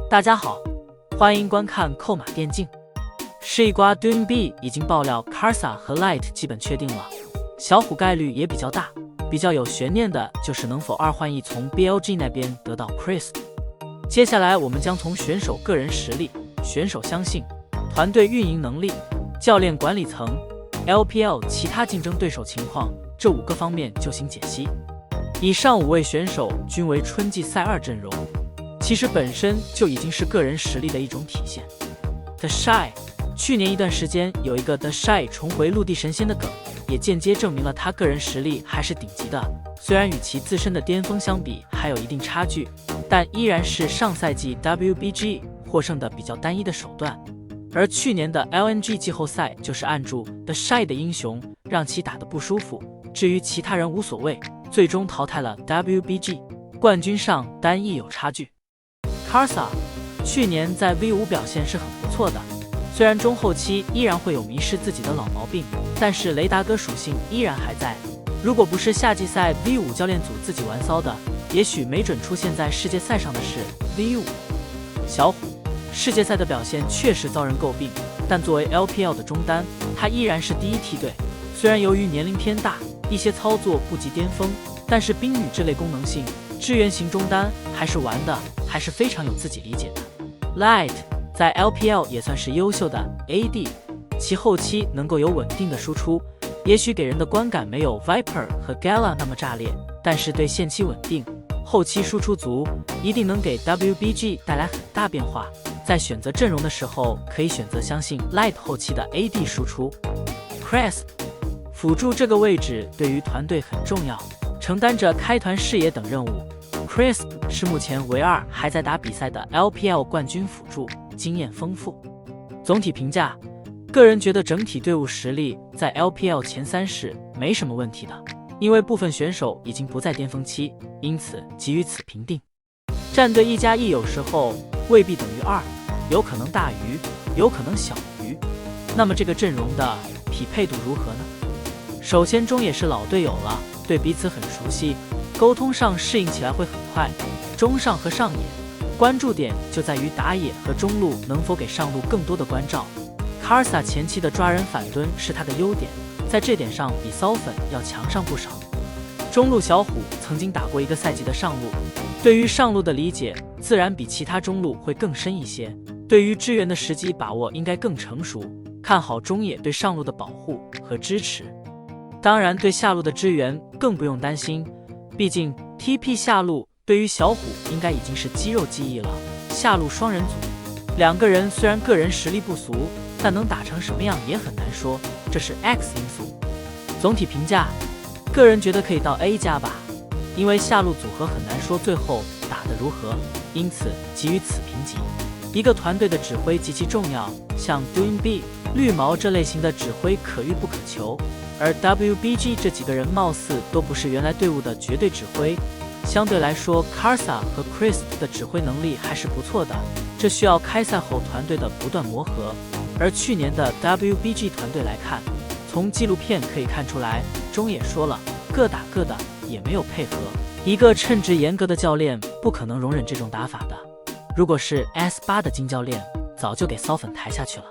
大家好，欢迎观看扣码电竞。是一瓜 Doinb 已经爆料 Karsa 和 Light 基本确定了，小虎概率也比较大。比较有悬念的就是能否2换1从 BLG 那边得到 Chris。接下来我们将从选手个人实力、选手相信、团队运营能力、教练管理层、LPL 其他竞争对手情况这5个方面就行解析。以上5位选手均为春季赛2阵容，其实本身就已经是个人实力的一种体现。The Shy， 去年一段时间有一个 The Shy 重回陆地神仙的梗，也间接证明了他个人实力还是顶级的，虽然与其自身的巅峰相比还有一定差距，但依然是上赛季 WBG 获胜的比较单一的手段。而去年的 LNG 季后赛就是按住 The Shy 的英雄，让其打得不舒服，至于其他人无所谓，最终淘汰了 WBG， 冠军上单一有差距。Karsa 去年在 V5 表现是很不错的，虽然中后期依然会有迷失自己的老毛病，但是雷达哥属性依然还在。如果不是夏季赛 V5 教练组自己玩骚的，也许没准出现在世界赛上的是 V5。小虎世界赛的表现确实遭人诟病，但作为 LPL 的中单，他依然是第一梯队。虽然由于年龄偏大，一些操作不及巅峰，但是冰女这类功能性支援型中单还是玩的，还是非常有自己理解的。Light 在 LPL 也算是优秀的 AD， 其后期能够有稳定的输出，也许给人的观感没有 Viper 和 Gala 那么炸裂，但是对线期稳定，后期输出足，一定能给 WBG 带来很大变化。在选择阵容的时候，可以选择相信 Light 后期的 AD 输出。Chris 辅助这个位置对于团队很重要，承担着开团视野等任务。Chris 是目前唯2还在打比赛的 LPL 冠军辅助，经验丰富。总体评价，个人觉得整体队伍实力在 LPL 前3是没什么问题的，因为部分选手已经不在巅峰期，因此给予此评定。战队1+1有时候未必等于2，有可能大于，有可能小于。那么这个阵容的匹配度如何呢？首先中野是老队友了，对彼此很熟悉，沟通上适应起来会很快。中上和上野关注点就在于打野和中路能否给上路更多的关照。Karsa 前期的抓人反蹲是他的优点，在这点上比骚粉要强上不少。中路小虎曾经打过一个赛季的上路，对于上路的理解自然比其他中路会更深一些，对于支援的时机把握应该更成熟，看好中野对上路的保护和支持。当然对下路的支援更不用担心，毕竟 TP 下路对于小虎应该已经是肌肉记忆了。下路双人组2个人虽然个人实力不俗，但能打成什么样也很难说，这是 X 因素。总体评价，个人觉得可以到 A+ 吧，因为下路组合很难说最后打得如何，因此给予此评级。一个团队的指挥极其重要，像 Doinb、绿毛这类型的指挥可遇不可求，而 WBG 这几个人貌似都不是原来队伍的绝对指挥。相对来说 Karsa 和 Chris 的指挥能力还是不错的，这需要开赛后团队的不断磨合。而去年的 WBG 团队来看，从纪录片可以看出来，中野说了，各打各的，也没有配合。一个称职严格的教练不可能容忍这种打法的，如果是 S8 的金教练，早就给骚粉抬下去了。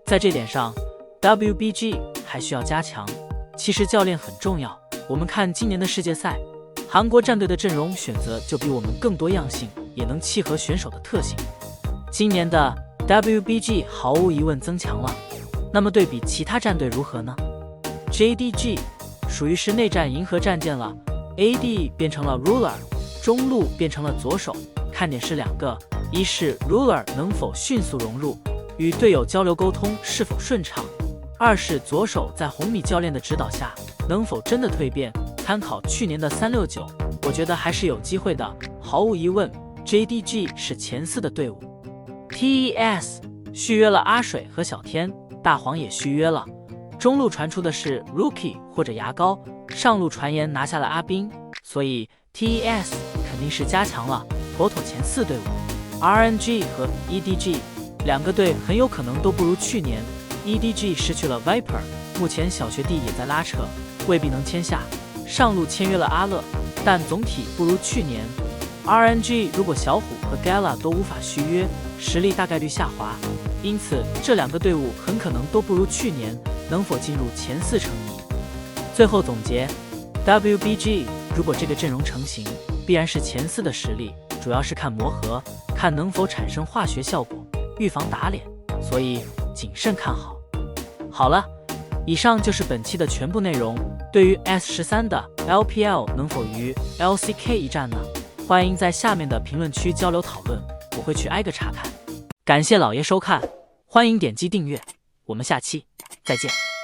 在这点上 WBG 还需要加强，其实教练很重要。我们看今年的世界赛，韩国战队的阵容选择就比我们更多样性，也能契合选手的特性。今年的 WBG 毫无疑问增强了，那么对比其他战队如何呢？ JDG 属于是内战银河战舰了， AD 变成了 Ruler， 中路变成了左手，看点是2个，一是 Ruler 能否迅速融入，与队友交流沟通是否顺畅，二是左手在红米教练的指导下能否真的蜕变。参考去年的369，我觉得还是有机会的，毫无疑问 JDG 是前4的队伍。 TES 续约了阿水和小天，大黄也续约了，中路传出的是 Rookie 或者牙膏，上路传言拿下了阿斌，所以 TES 肯定是加强了妥妥前4队伍。 RNG 和 EDG 2个队很有可能都不如去年， EDG 失去了 Viper， 目前小学弟也在拉扯，未必能签下。上路签约了阿乐，但总体不如去年。RNG 如果小虎和 Gala 都无法续约，实力大概率下滑，因此这两个队伍很可能都不如去年，能否进入前4成疑。最后总结 ，WBG 如果这个阵容成型，必然是前4的实力，主要是看磨合，看能否产生化学效果，预防打脸，所以谨慎看好。好了，以上就是本期的全部内容。对于 S13的 LPL 能否与 LCK 一战呢？欢迎在下面的评论区交流讨论，我会去挨个查看。感谢老爷收看，欢迎点击订阅，我们下期再见。